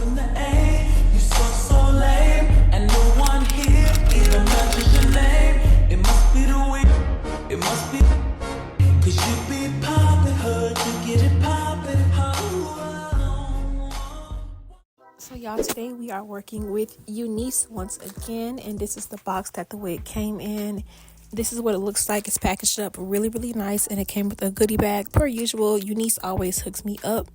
from the A. You so lame, and no one here even mentions your name. It must be the way, it must be, cause you be poppin', heard you get it poppin'. So y'all, today we are working with UNiCE once again, and this is the box that the wig came in. This is what it looks like. It's packaged up really nice, and it came with a goodie bag. Per usual, UNiCE always hooks me up.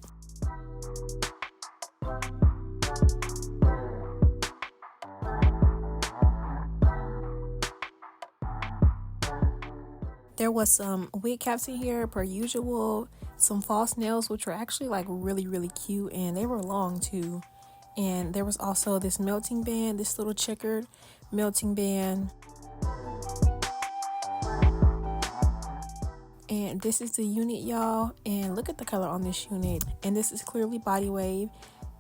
There was some wig caps in here per usual, some false nails which were actually like really cute, and they were long too. And there was also this melting band, this little checkered melting band. And this is the unit, y'all, and look at the color on this unit. And this is clearly body wave,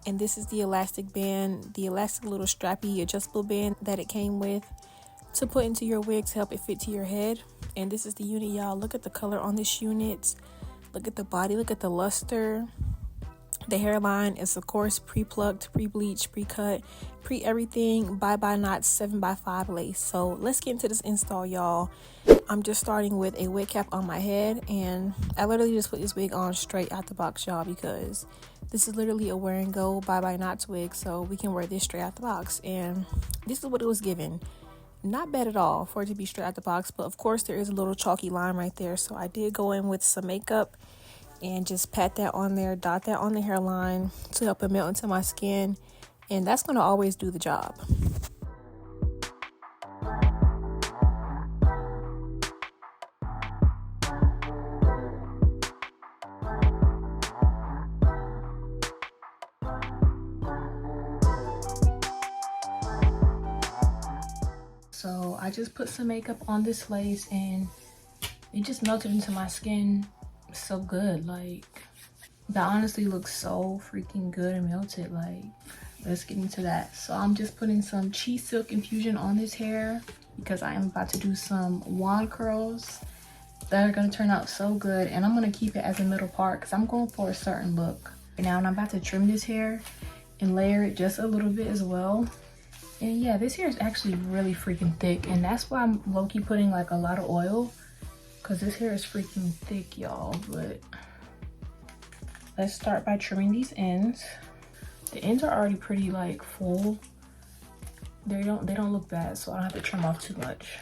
and this is the elastic band, the elastic little strappy adjustable band that it came with to put into your wig to help it fit to your head. And this is the unit, y'all. Look at the color on this unit, look at the body, look at the luster. The hairline is of course pre-plucked, pre-bleached, pre-cut, pre-everything, bye-bye knots, 7x5 lace. So let's get into this install, y'all. I'm just starting with a wig cap on my head, and I literally just put this wig on straight out the box, y'all, because this is literally a wear and go bye-bye knots wig, so we can wear this straight out the box. And this is what it was given. Not bad at all for it to be straight out the box, but of course there is a little chalky line right there, so I did go in with some makeup and just pat that on there, dot that on the hairline to help it melt into my skin, and that's going to always do the job. So I just put some makeup on this lace, and it just melted into my skin so good. Like, that honestly looks so freaking good and melted. Like, let's get into that. So I'm just putting some cheese silk infusion on this hair because I am about to do some wand curls that are going to turn out so good, and I'm going to keep it as a middle part because I'm going for a certain look right now. And I'm about to trim this hair and layer it just a little bit as well. And yeah, this hair is actually really freaking thick, and that's why I'm low-key putting like a lot of oil, because this hair is freaking thick, y'all. But let's start by trimming these ends. The ends are already pretty like full. They don't look bad, so I don't have to trim off too much.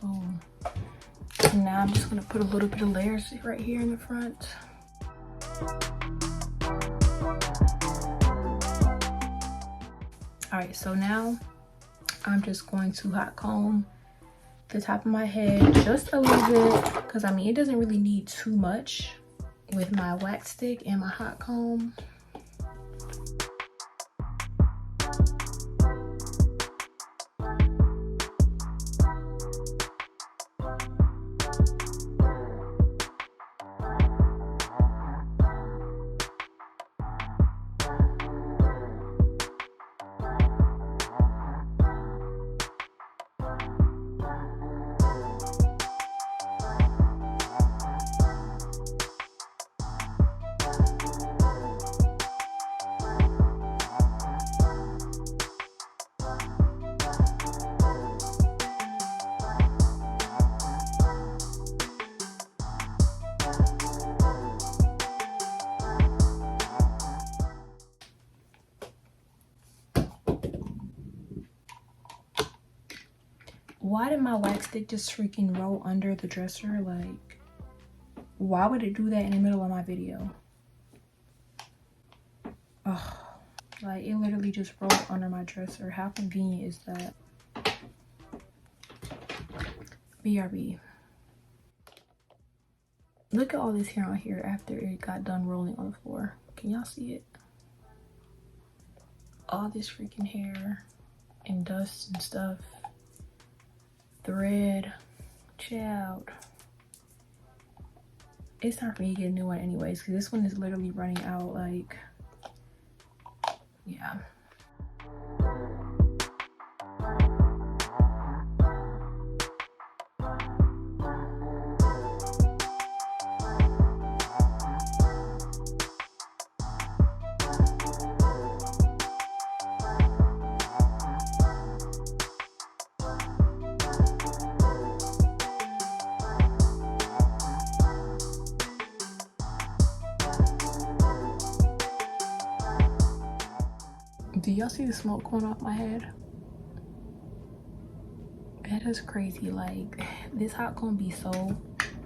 Boom. And now I'm just gonna put a little bit of layers right here in the front. All right, so now I'm just going to hot comb the top of my head just a little bit, because I mean it doesn't really need too much with my wax stick and my hot comb. Why did my wax stick just freaking roll under the dresser? Like, why would it do that in the middle of my video? Ugh, like it literally just rolled under my dresser. How convenient is that? BRB. Look at all this hair on here after it got done rolling on the floor. Can y'all see it? All this freaking hair and dust and stuff. Thread. Child. It's time for me to get a new one anyways, because this one is literally running out. Like, yeah. y'all see the smoke going off my head? That is crazy. Like, this hot gonna be so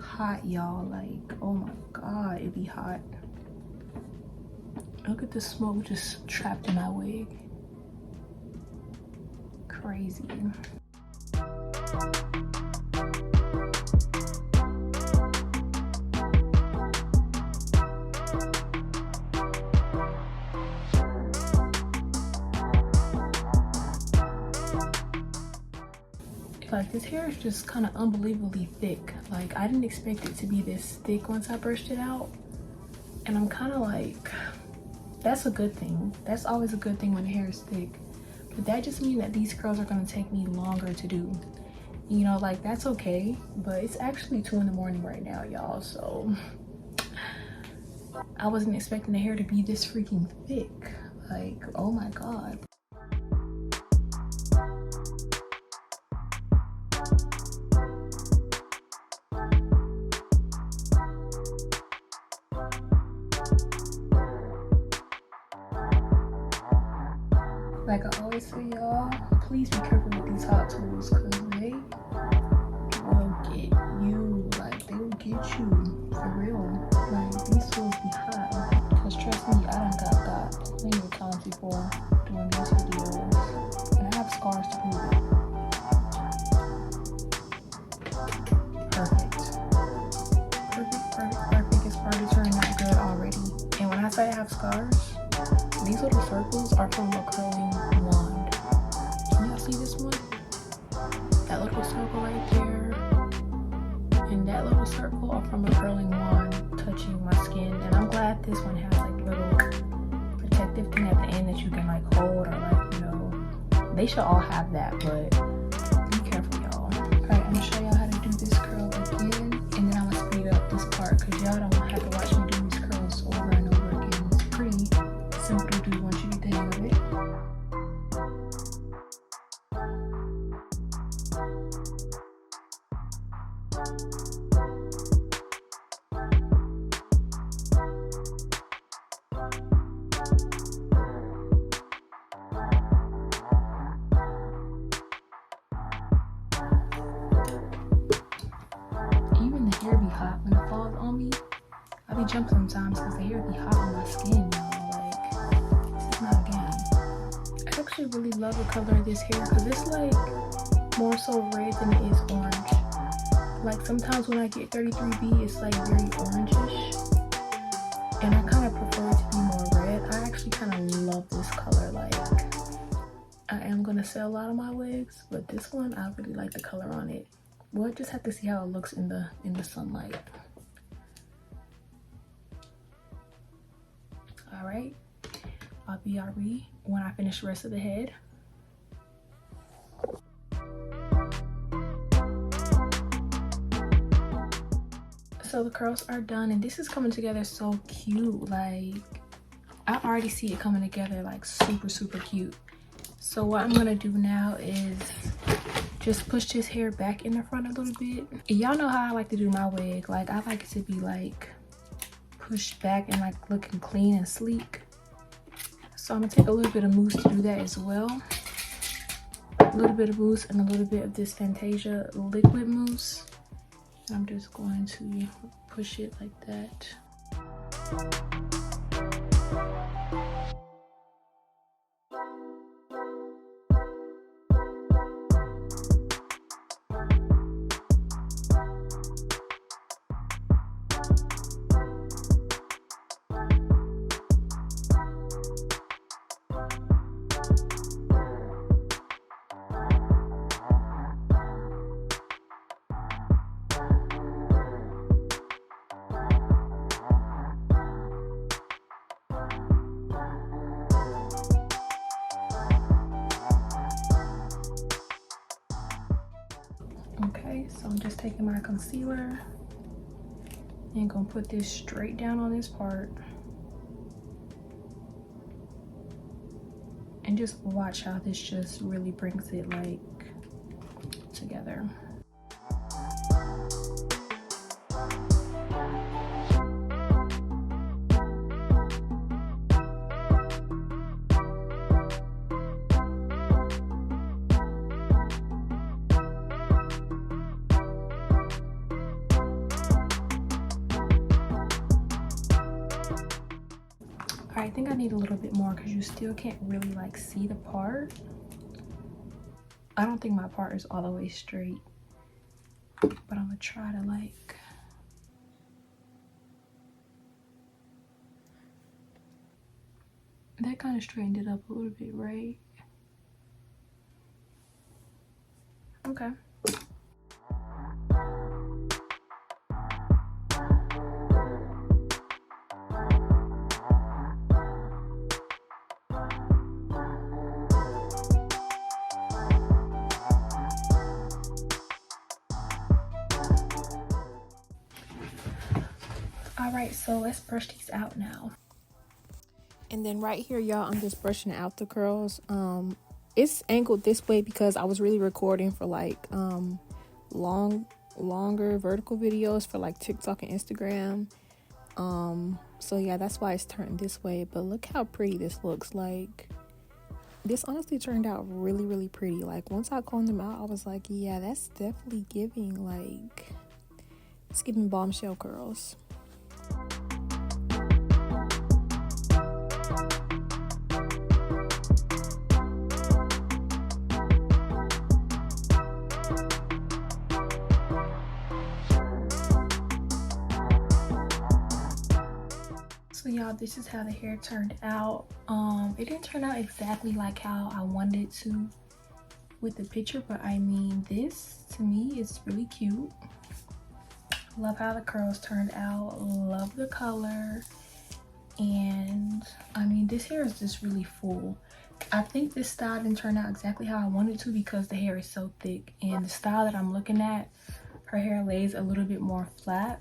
hot, y'all. Like, oh my god, it be hot. Look at the smoke just trapped in my wig. Crazy. Like, this hair is just kind of unbelievably thick. Like, I didn't expect it to be this thick once I brushed it out. And I'm kind of like, that's a good thing. That's always a good thing when the hair is thick. But that just means that these curls are going to take me longer to do. You know, like, that's okay. But it's actually 2 in the morning right now, y'all. So I wasn't expecting the hair to be this freaking thick. Like, oh my god. Like I always say, y'all, please be careful with these hot tools because they will get you. Like, they will get you for real. Like, these tools be hot. Because trust me, I done got plenty of times before doing these videos. And I have scars to prove it. Perfect. It's already turning out good already. And when I say I have scars, these little circles are from a curling wand. Can y'all see this one? That little circle right there and that little circle are from a curling wand touching my skin. And I'm glad this one has like little protective thing at the end that you can like hold or like, you know. They should all have that, but be careful, y'all. Alright, I'm gonna show y'all how to do this curl again, and then I'm gonna speed up this part because y'all don't have to watch me do these curls over and over again. It's pretty simple to do once you get the hang of it. Even the hair be hot when it falls on me. I be jumping sometimes because the hair be hot on my skin, y'all. Like, this is not a game. I actually really love the color of this hair because it's like more so red than it is orange. Like, sometimes when I get 33B, it's like very orangish. And I kind of prefer it to be more red. I actually kind of love this color. Like, I am going to sell a lot of my wigs, but this one, I really like the color on it. We'll just have to see how it looks in the sunlight. All right, I'll be RE when I finish the rest of the head. So the curls are done, and this is coming together so cute. Like, I already see it coming together like super cute. So what I'm gonna do now is just push this hair back in the front a little bit. Y'all know how I like to do my wig. Like, I like it to be like pushed back and like looking clean and sleek. So I'm gonna take a little bit of mousse to do that as well. A little bit of mousse and a little bit of this Fantasia liquid mousse. And I'm just going to push it like that. Okay, so I'm just taking my concealer and gonna put this straight down on this part. And just watch how this just really brings it like together. I think I need a little bit more because you still can't really like see the part. I don't think my part is all the way straight, but I'm gonna try to like, that kind of straightened it up a little bit, right? Okay. All right, so let's brush these out now. And then right here, y'all, I'm just brushing out the curls. It's angled this way because I was really recording for like longer vertical videos for like TikTok and Instagram. So yeah, that's why it's turned this way. But look how pretty this looks. Like, this honestly turned out really, really pretty. Like, once I combed them out, I was like, yeah, that's definitely giving, like, it's giving bombshell curls. So y'all, this is how the hair turned out. It didn't turn out exactly like how I wanted it to with the picture, but I mean, this to me is really cute. Love how the curls turned out, love the color, and I mean, this hair is just really full. I think this style didn't turn out exactly how I wanted to because the hair is so thick, and the style that I'm looking at, her hair lays a little bit more flat.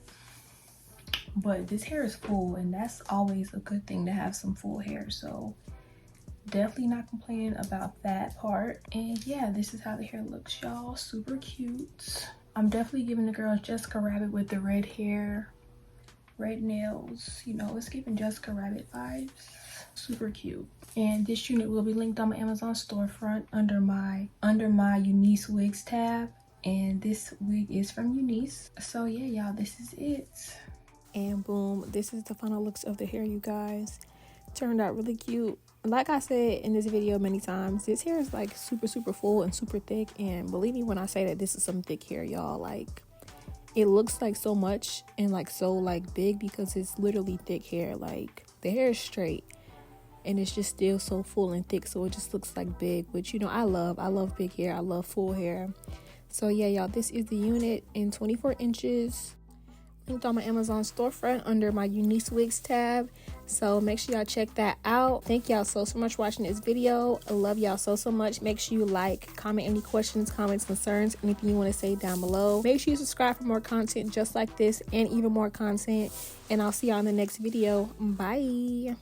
But this hair is full, and that's always a good thing to have some full hair, so definitely not complaining about that part. And yeah, this is how the hair looks, y'all. Super cute. I'm definitely giving the girls Jessica Rabbit with the red hair, red nails. You know, it's giving Jessica Rabbit vibes. Super cute. And this unit will be linked on my Amazon storefront under my UNiceWigs tab, and this wig is from UNice. So yeah, y'all, this is it. And boom, this is the final looks of the hair, you guys. Turned out really cute. Like I said in this video many times, this hair is like super full and super thick, and believe me when I say that this is some thick hair, y'all. Like, it looks like so much and like so like big because it's literally thick hair. Like, the hair is straight and it's just still so full and thick, so it just looks like big, which, you know, I love big hair. I love full hair. So yeah, y'all, this is the unit in 24 inches. Linked on my Amazon storefront under my UNiceWigs tab, so make sure y'all check that out. Thank y'all so much for watching this video. I love y'all so much. Make sure you like, comment any questions, comments, concerns, anything you want to say down below. Make sure you subscribe for more content just like this and even more content, and I'll see y'all in the next video. Bye.